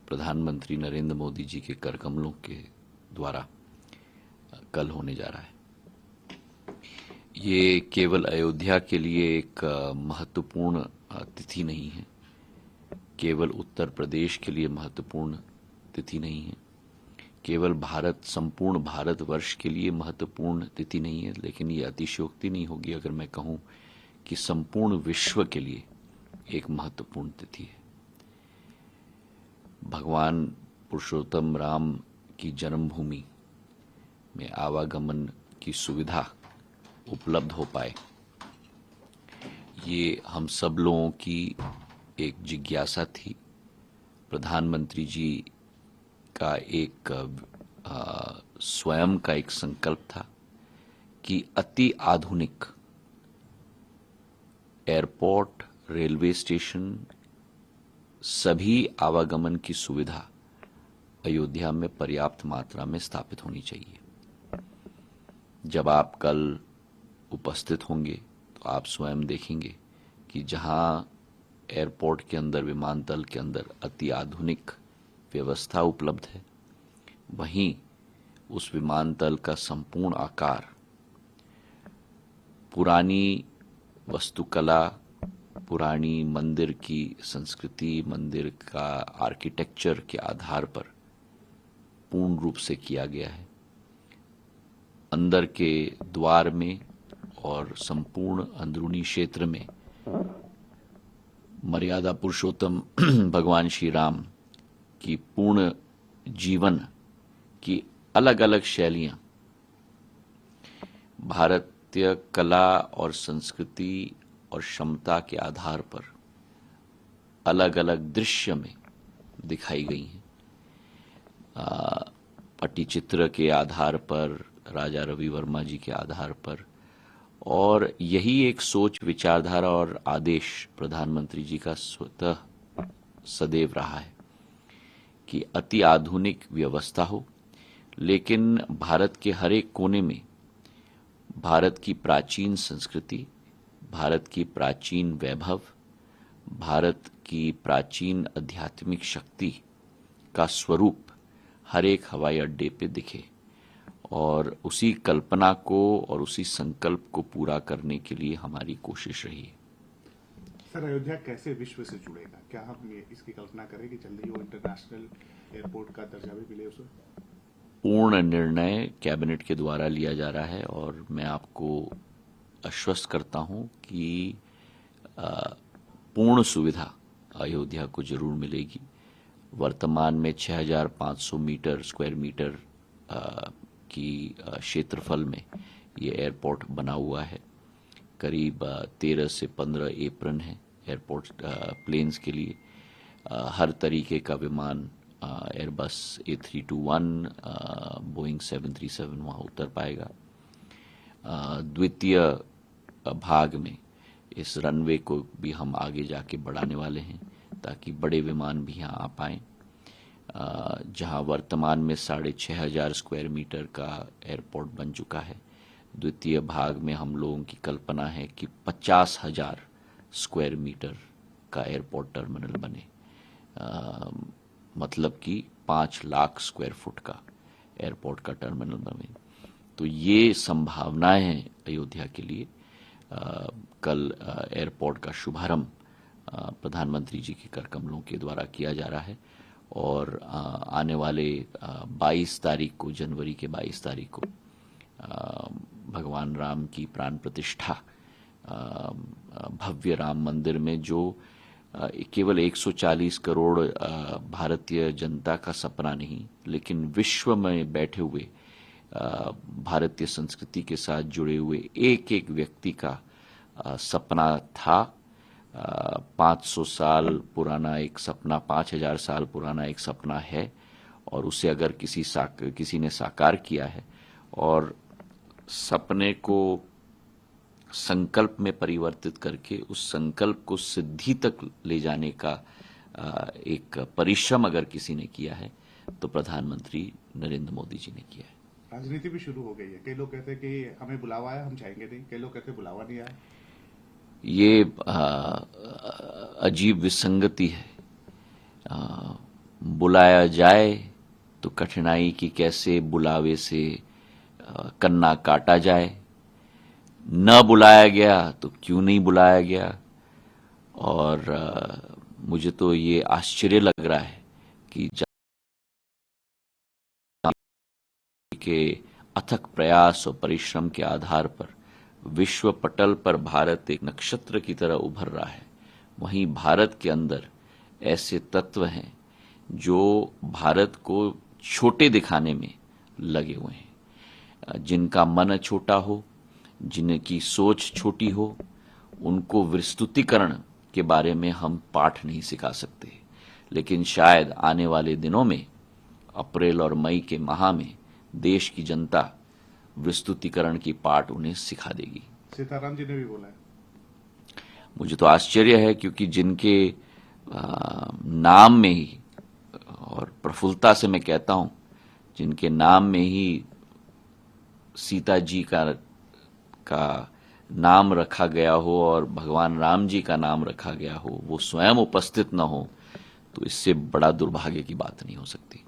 प्रधानमंत्री नरेंद्र मोदी जी के कर कमलों के द्वारा कल होने जा रहा है। ये केवल अयोध्या के लिए एक महत्वपूर्ण तिथि नहीं है, केवल उत्तर प्रदेश के लिए महत्वपूर्ण तिथि नहीं है, केवल संपूर्ण भारतवर्ष के लिए महत्वपूर्ण तिथि नहीं है, लेकिन ये अतिशयोक्ति नहीं होगी अगर मैं कहूं कि संपूर्ण विश्व के लिए एक महत्वपूर्ण तिथि है। भगवान पुरुषोत्तम राम की जन्मभूमि में आवागमन की सुविधा उपलब्ध हो पाए, ये हम सब लोगों की एक जिज्ञासा थी। प्रधानमंत्री जी का एक स्वयं का एक संकल्प था कि अति आधुनिक एयरपोर्ट, रेलवे स्टेशन, सभी आवागमन की सुविधा अयोध्या में पर्याप्त मात्रा में स्थापित होनी चाहिए। जब आप कल उपस्थित होंगे तो आप स्वयं देखेंगे कि जहां एयरपोर्ट के अंदर, विमानतल के अंदर अति आधुनिक व्यवस्था उपलब्ध है, वहीं उस विमानतल का संपूर्ण आकार पुरानी वास्तुकला, पुरानी मंदिर की संस्कृति, मंदिर का आर्किटेक्चर के आधार पर पूर्ण रूप से किया गया है। अंदर के द्वार में और संपूर्ण अंदरूनी क्षेत्र में मर्यादा पुरुषोत्तम भगवान श्री राम की पूर्ण जीवन की अलग अलग शैलियां, भारतीय कला और संस्कृति और क्षमता के आधार पर अलग अलग दृश्य में दिखाई गई हैं। पट्टिचित्र के आधार पर, राजा रवि वर्मा जी के आधार पर, और यही एक सोच, विचारधारा और आदेश प्रधानमंत्री जी का स्वतः सदैव रहा है कि अति आधुनिक व्यवस्था हो, लेकिन भारत के हर एक कोने में भारत की प्राचीन संस्कृति, भारत की प्राचीन वैभव, भारत की प्राचीन आध्यात्मिक शक्ति का स्वरूप हर एक हवाई अड्डे पे दिखे। और उसी कल्पना को और उसी संकल्प को पूरा करने के लिए हमारी कोशिश रही है। सर, अयोध्या कैसे विश्व से जुड़ेगा? क्या हम इसकी कल्पना करें कि जल्दी वो इंटरनेशनल एयरपोर्ट का दर्जा भी मिले उसे? पूर्ण निर्णय कैबिनेट के द्वारा लिया जा रहा है और मैं आपको आश्वस्त करता हूं कि पूर्ण सुविधा अयोध्या को जरूर मिलेगी। वर्तमान में 6,500 स्क्वायर मीटर की क्षेत्रफल में ये एयरपोर्ट बना हुआ है। करीब 13 से 15 एप्रन है एयरपोर्ट प्लेन्स के लिए। हर तरीके का विमान, एयरबस A321, बोइंग 737 वहाँ उतर पाएगा। द्वितीय भाग में इस रनवे को भी हम आगे जाके बढ़ाने वाले हैं ताकि बड़े विमान भी यहाँ आ पाएं। जहां वर्तमान में 6,500 स्क्वायर मीटर का एयरपोर्ट बन चुका है, द्वितीय भाग में हम लोगों की कल्पना है कि 50,000 स्क्वायर मीटर का एयरपोर्ट टर्मिनल बने, मतलब कि 5 लाख स्क्वायर फुट का एयरपोर्ट का टर्मिनल बने। तो ये संभावनाएं हैं अयोध्या के लिए। कल एयरपोर्ट का शुभारंभ प्रधानमंत्री जी के कर कमलों के द्वारा किया जा रहा है और आने वाले 22 तारीख को, जनवरी के 22 तारीख को भगवान राम की प्राण प्रतिष्ठा भव्य राम मंदिर में, जो केवल 140 करोड़ भारतीय जनता का सपना नहीं, लेकिन विश्व में बैठे हुए भारतीय संस्कृति के साथ जुड़े हुए एक एक व्यक्ति का सपना था। 500 साल पुराना एक सपना, 5,000 साल पुराना एक सपना है और उसे अगर किसी ने साकार किया है और सपने को संकल्प में परिवर्तित करके उस संकल्प को सिद्धि तक ले जाने का एक परिश्रम अगर किसी ने किया है तो प्रधानमंत्री नरेंद्र मोदी जी ने किया है। राजनीति भी शुरू हो गई है। कई लोग कहते हैं कि हमें बुलावा आया, हम जाएंगे नहीं। कई लोग कहते हैं बुलावा नहीं आया। ये अजीब विसंगति है। बुलाया जाए तो कठिनाई की कैसे बुलावे से कन्ना काटा जाए, न बुलाया गया तो क्यों नहीं बुलाया गया। और मुझे तो ये आश्चर्य लग रहा है कि के अथक प्रयास और परिश्रम के आधार पर विश्व पटल पर भारत एक नक्षत्र की तरह उभर रहा है, वहीं भारत के अंदर ऐसे तत्व हैं जो भारत को छोटे दिखाने में लगे हुए हैं। जिनका मन छोटा हो, जिनकी सोच छोटी हो, उनको विस्तृतीकरण के बारे में हम पाठ नहीं सिखा सकते, लेकिन शायद आने वाले दिनों में अप्रैल और मई के माह में देश की जनता विस्तृतीकरण की पाठ उन्हें सिखा देगी। सीताराम जी ने भी बोला है। मुझे तो आश्चर्य है, क्योंकि जिनके नाम में ही, और प्रफुल्लता से मैं कहता हूं, जिनके नाम में ही सीता जी का नाम रखा गया हो और भगवान राम जी का नाम रखा गया हो, वो स्वयं उपस्थित न हो, तो इससे बड़ा दुर्भाग्य की बात नहीं हो सकती।